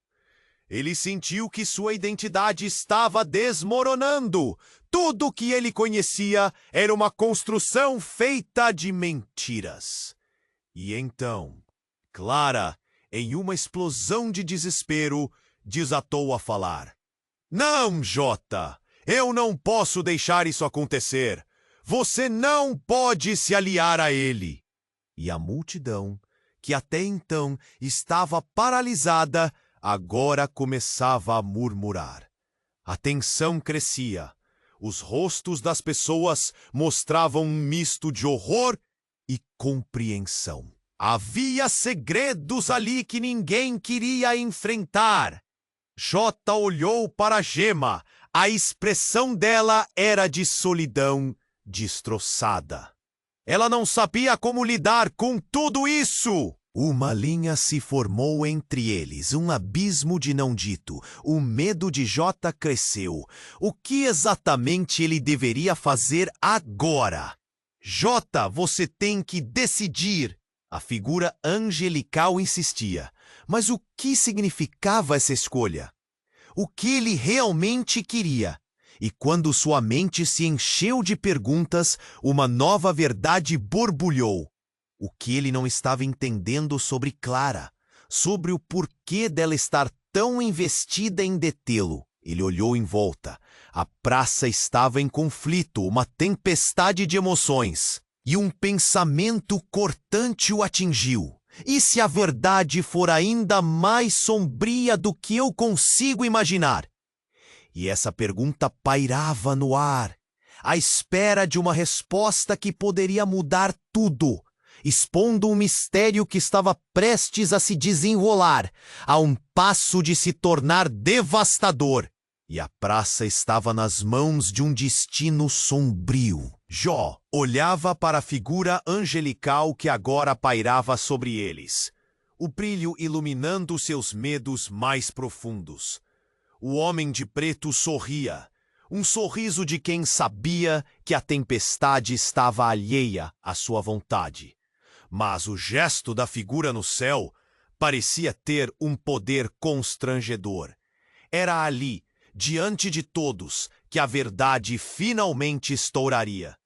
Ele sentiu que sua identidade estava desmoronando. Tudo o que ele conhecia era uma construção feita de mentiras. E então, Clara, em uma explosão de desespero, desatou a falar: "Não, Jota! Eu não posso deixar isso acontecer! Você não pode se aliar a ele!" E a multidão, que até então estava paralisada, agora começava a murmurar. A tensão crescia. Os rostos das pessoas mostravam um misto de horror e compreensão. Havia segredos ali que ninguém queria enfrentar. Jota olhou para Gemma. A expressão dela era de solidão destroçada. Ela não sabia como lidar com tudo isso. Uma linha se formou entre eles, um abismo de não dito. O medo de Jota cresceu. O que exatamente ele deveria fazer agora? "Jota, você tem que decidir." A figura angelical insistia. Mas o que significava essa escolha? O que ele realmente queria? E quando sua mente se encheu de perguntas, uma nova verdade borbulhou. O que ele não estava entendendo sobre Clara, sobre o porquê dela estar tão investida em detê-lo. Ele olhou em volta. A praça estava em conflito, uma tempestade de emoções. E um pensamento cortante o atingiu. E se a verdade for ainda mais sombria do que eu consigo imaginar? E essa pergunta pairava no ar, à espera de uma resposta que poderia mudar tudo, expondo um mistério que estava prestes a se desenrolar, a um passo de se tornar devastador. E a praça estava nas mãos de um destino sombrio. Jó olhava para a figura angelical que agora pairava sobre eles, o brilho iluminando seus medos mais profundos. O homem de preto sorria, um sorriso de quem sabia que a tempestade estava alheia à sua vontade. Mas o gesto da figura no céu parecia ter um poder constrangedor. Era ali, diante de todos, que a verdade finalmente estouraria.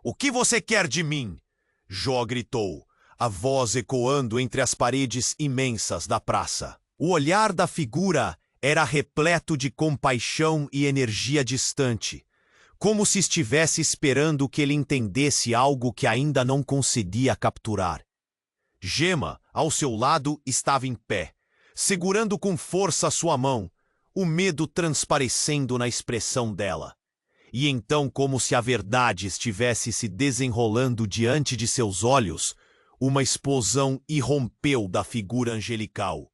"O que você quer de mim?" Jó gritou, a voz ecoando entre as paredes imensas da praça. O olhar da figura era repleto de compaixão e energia distante, como se estivesse esperando que ele entendesse algo que ainda não conseguia capturar. Gemma, ao seu lado, estava em pé, segurando com força sua mão, o medo transparecendo na expressão dela. E então, como se a verdade estivesse se desenrolando diante de seus olhos, uma explosão irrompeu da figura angelical.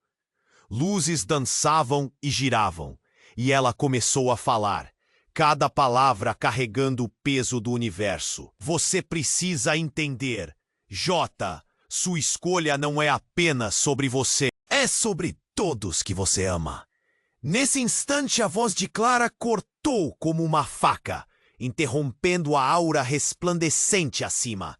Luzes dançavam e giravam, e ela começou a falar, cada palavra carregando o peso do universo. "Você precisa entender, Jota, sua escolha não é apenas sobre você, é sobre todos que você ama." Nesse instante, a voz de Clara cortou como uma faca, interrompendo a aura resplandecente acima.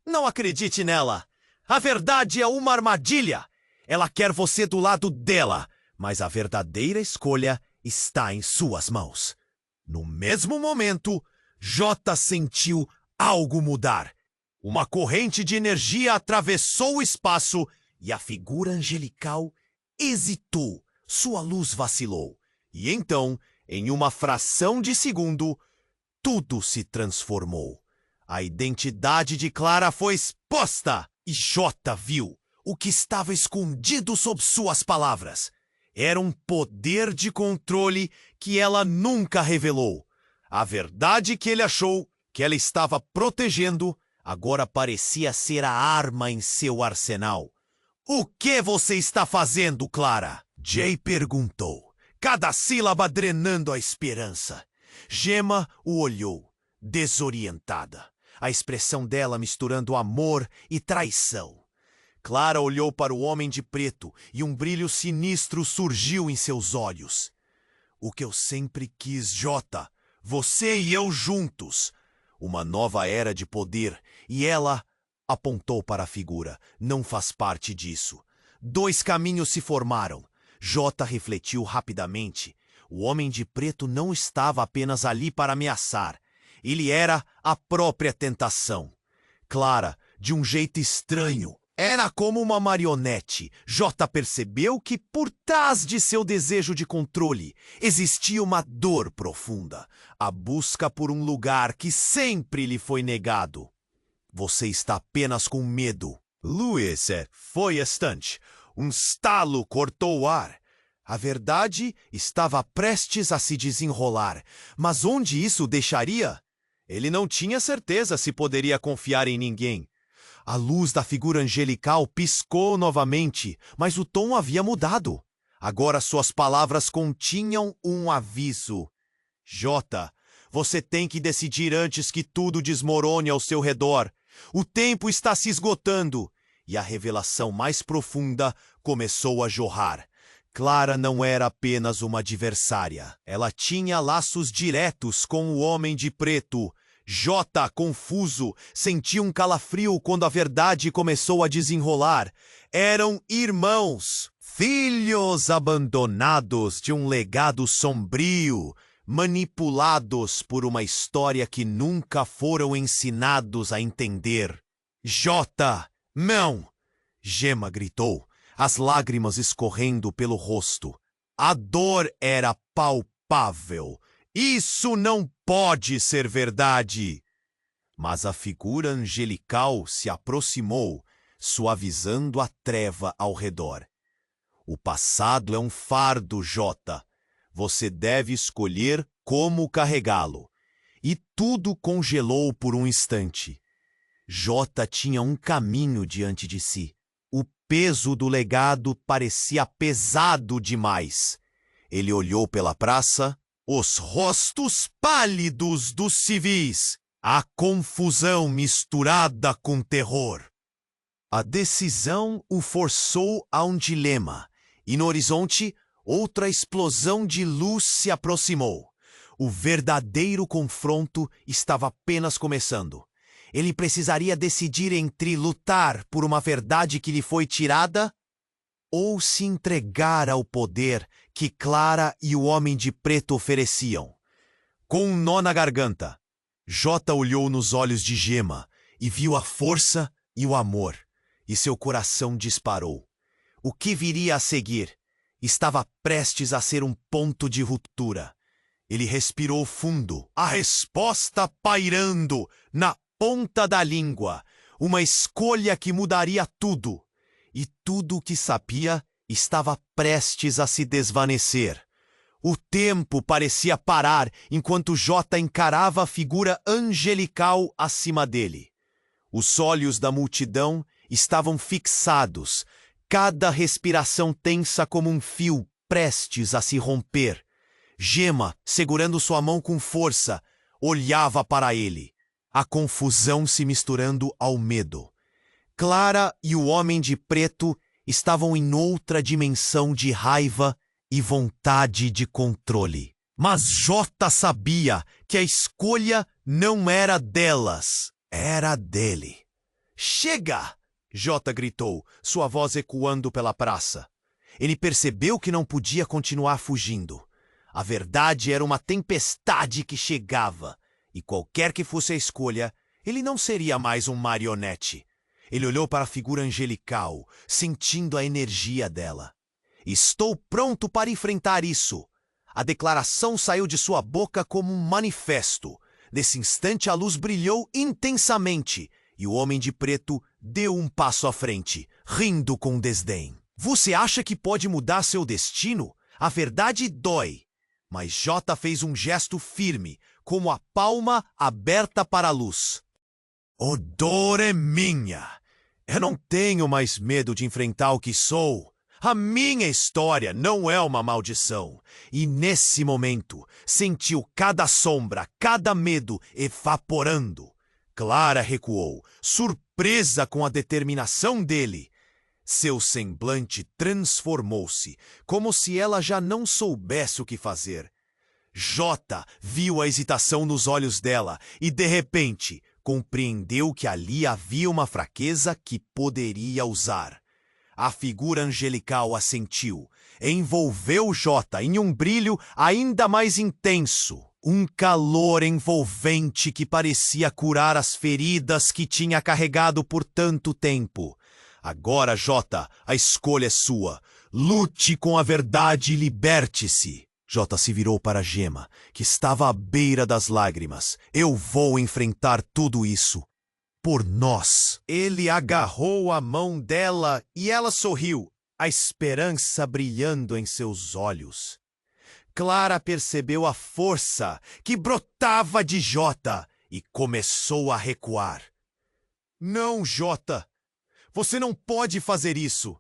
Não acredite nela. A verdade é uma armadilha. Ela quer você do lado dela, mas a verdadeira escolha está em suas mãos. No mesmo momento, Jota sentiu algo mudar. Uma corrente de energia atravessou o espaço e a figura angelical hesitou. Sua luz vacilou. E então, em uma fração de segundo, tudo se transformou. A identidade de Clara foi exposta e Jota viu o que estava escondido sob suas palavras. Era um poder de controle que ela nunca revelou. A verdade que ele achou que ela estava protegendo agora parecia ser a arma em seu arsenal. O que você está fazendo, Clara? Jay perguntou, cada sílaba drenando a esperança. Gemma o olhou, desorientada, a expressão dela misturando amor e traição. Clara olhou para o homem de preto e um brilho sinistro surgiu em seus olhos. O que eu sempre quis, Jota, você e eu juntos. Uma nova era de poder, e ela apontou para a figura. Não faz parte disso. Dois caminhos se formaram. Jota refletiu rapidamente. O homem de preto não estava apenas ali para ameaçar. Ele era a própria tentação. Clara, de um jeito estranho, era como uma marionete. Jota percebeu que, por trás de seu desejo de controle, existia uma dor profunda. A busca por um lugar que sempre lhe foi negado. Você está apenas com medo. Louis foi estante. Um estalo cortou o ar. A verdade estava prestes a se desenrolar. Mas onde isso o deixaria? Ele não tinha certeza se poderia confiar em ninguém. A luz da figura angelical piscou novamente, mas o tom havia mudado. Agora suas palavras continham um aviso. Jota, você tem que decidir antes que tudo desmorone ao seu redor. O tempo está se esgotando. E a revelação mais profunda começou a jorrar. Clara não era apenas uma adversária. Ela tinha laços diretos com o homem de preto. Jota, confuso, sentiu um calafrio quando a verdade começou a desenrolar. Eram irmãos, filhos abandonados de um legado sombrio, manipulados por uma história que nunca foram ensinados a entender. Jota, não! Gemma gritou, as lágrimas escorrendo pelo rosto. A dor era palpável. Isso não pode ser verdade! Mas a figura angelical se aproximou, suavizando a treva ao redor. O passado é um fardo, Jota. Você deve escolher como carregá-lo. E tudo congelou por um instante. Jota tinha um caminho diante de si. O peso do legado parecia pesado demais. Ele olhou pela praça, os rostos pálidos dos civis, a confusão misturada com terror. A decisão o forçou a um dilema, e no horizonte, outra explosão de luz se aproximou. O verdadeiro confronto estava apenas começando. Ele precisaria decidir entre lutar por uma verdade que lhe foi tirada ou se entregar ao poder que Clara e o homem de preto ofereciam. Com um nó na garganta, Jota olhou nos olhos de Gemma e viu a força e o amor, e seu coração disparou. O que viria a seguir estava prestes a ser um ponto de ruptura. Ele respirou fundo, a resposta pairando na ponta da língua, uma escolha que mudaria tudo. E tudo o que sabia estava prestes a se desvanecer. O tempo parecia parar enquanto Jota encarava a figura angelical acima dele. Os olhos da multidão estavam fixados, cada respiração tensa como um fio prestes a se romper. Gemma, segurando sua mão com força, olhava para ele, a confusão se misturando ao medo. Clara e o homem de preto estavam em outra dimensão de raiva e vontade de controle. Mas Jota sabia que a escolha não era delas, era dele. Chega! Jota gritou, sua voz ecoando pela praça. Ele percebeu que não podia continuar fugindo. A verdade era uma tempestade que chegava, e qualquer que fosse a escolha, ele não seria mais um marionete. Ele olhou para a figura angelical, sentindo a energia dela. Estou pronto para enfrentar isso. A declaração saiu de sua boca como um manifesto. Nesse instante a luz brilhou intensamente, e o homem de preto deu um passo à frente, rindo com desdém. Você acha que pode mudar seu destino? A verdade dói. Mas Jota fez um gesto firme, como a palma aberta para a luz. O dor é minha. Eu não tenho mais medo de enfrentar o que sou. A minha história não é uma maldição. E nesse momento, sentiu cada sombra, cada medo evaporando. Clara recuou, surpresa com a determinação dele. Seu semblante transformou-se, como se ela já não soubesse o que fazer. Jota viu a hesitação nos olhos dela e, de repente, compreendeu que ali havia uma fraqueza que poderia usar. A figura angelical assentiu, envolveu Jota em um brilho ainda mais intenso. Um calor envolvente que parecia curar as feridas que tinha carregado por tanto tempo. Agora, Jota, a escolha é sua. Lute com a verdade e liberte-se. Jota se virou para Gema, que estava à beira das lágrimas. Eu vou enfrentar tudo isso. Por nós. Ele agarrou a mão dela e ela sorriu, a esperança brilhando em seus olhos. Clara percebeu a força que brotava de Jota e começou a recuar. Não, Jota! Você não pode fazer isso!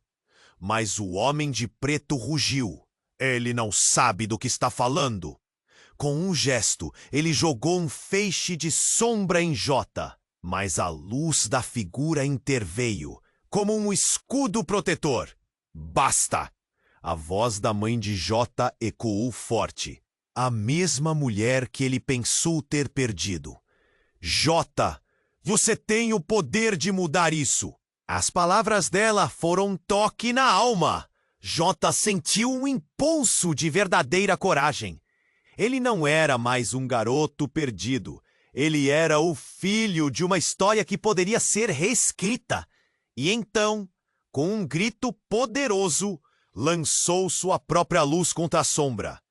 Mas o homem de preto rugiu. Ele não sabe do que está falando. Com um gesto, ele jogou um feixe de sombra em Jota. Mas a luz da figura interveio, como um escudo protetor. Basta! A voz da mãe de Jota ecoou forte. A mesma mulher que ele pensou ter perdido. Jota, você tem o poder de mudar isso. As palavras dela foram um toque na alma. Jota sentiu um impulso de verdadeira coragem. Ele não era mais um garoto perdido. Ele era o filho de uma história que poderia ser reescrita. E então, com um grito poderoso, lançou sua própria luz contra a sombra.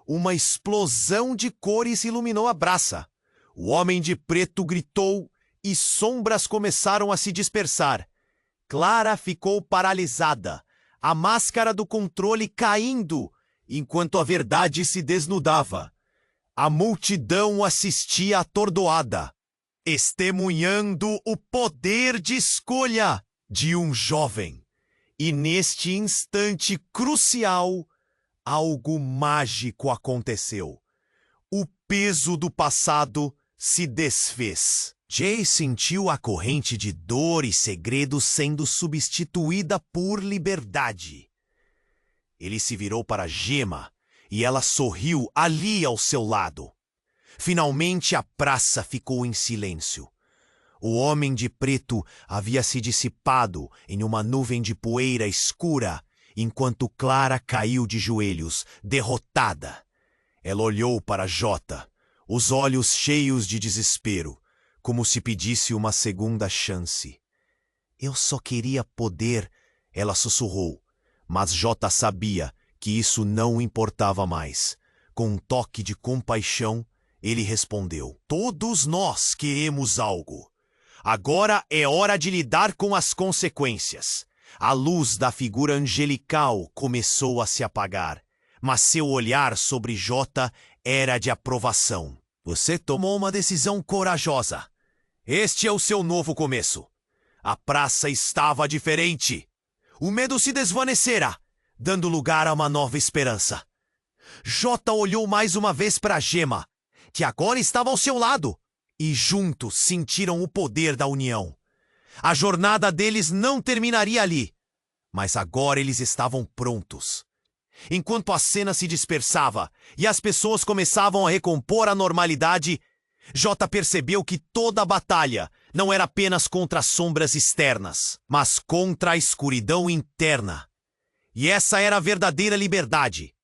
Uma explosão de cores iluminou a praça. O homem de preto gritou e sombras começaram a se dispersar. Clara ficou paralisada, a máscara do controle caindo, enquanto a verdade se desnudava. A multidão assistia atordoada, testemunhando o poder de escolha de um jovem. E neste instante crucial, algo mágico aconteceu. O peso do passado se desfez. Jay sentiu a corrente de dor e segredo sendo substituída por liberdade. Ele se virou para Gema e ela sorriu ali ao seu lado. Finalmente a praça ficou em silêncio. O homem de preto havia se dissipado em uma nuvem de poeira escura, enquanto Clara caiu de joelhos, derrotada. Ela olhou para Jota, os olhos cheios de desespero, como se pedisse uma segunda chance. Eu só queria poder, ela sussurrou, mas Jota sabia que isso não importava mais. Com um toque de compaixão, ele respondeu: todos nós queremos algo. Agora é hora de lidar com as consequências. A luz da figura angelical começou a se apagar, mas seu olhar sobre Jota era de aprovação. Você tomou uma decisão corajosa. Este é o seu novo começo. A praça estava diferente. O medo se desvanecera, dando lugar a uma nova esperança. Jota olhou mais uma vez para Gema, que agora estava ao seu lado, e juntos sentiram o poder da união. A jornada deles não terminaria ali, mas agora eles estavam prontos. Enquanto a cena se dispersava e as pessoas começavam a recompor a normalidade, Jota percebeu que toda a batalha não era apenas contra as sombras externas, mas contra a escuridão interna. E essa era a verdadeira liberdade.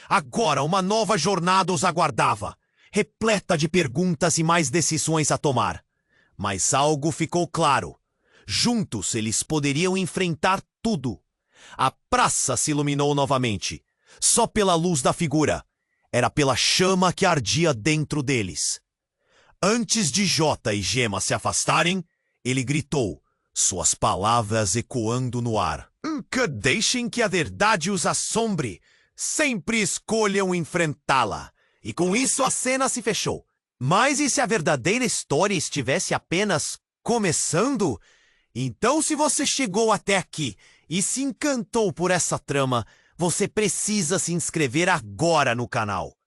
Agora uma nova jornada os aguardava, repleta de perguntas e mais decisões a tomar. Mas algo ficou claro. Juntos eles poderiam enfrentar tudo. A praça se iluminou novamente, só pela luz da figura. Era pela chama que ardia dentro deles. Antes de Jota e Gema se afastarem, ele gritou, suas palavras ecoando no ar. Nunca deixem que a verdade os assombre. Sempre escolham enfrentá-la. E com isso a cena se fechou. Mas e se a verdadeira história estivesse apenas começando? Então, se você chegou até aqui e se encantou por essa trama, você precisa se inscrever agora no canal.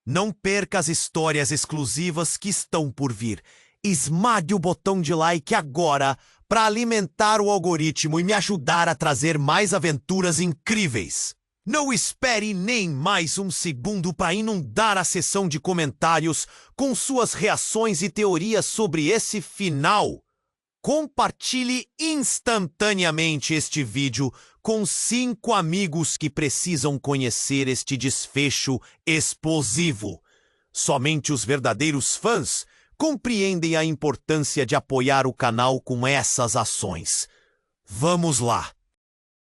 Não perca as histórias exclusivas que estão por vir. Esmague o botão de like agora para alimentar o algoritmo e me ajudar a trazer mais aventuras incríveis. Não espere nem mais um segundo para inundar a seção de comentários com suas reações e teorias sobre esse final. Compartilhe instantaneamente este vídeo com 5 amigos que precisam conhecer este desfecho explosivo. Somente os verdadeiros fãs compreendem a importância de apoiar o canal com essas ações. Vamos lá!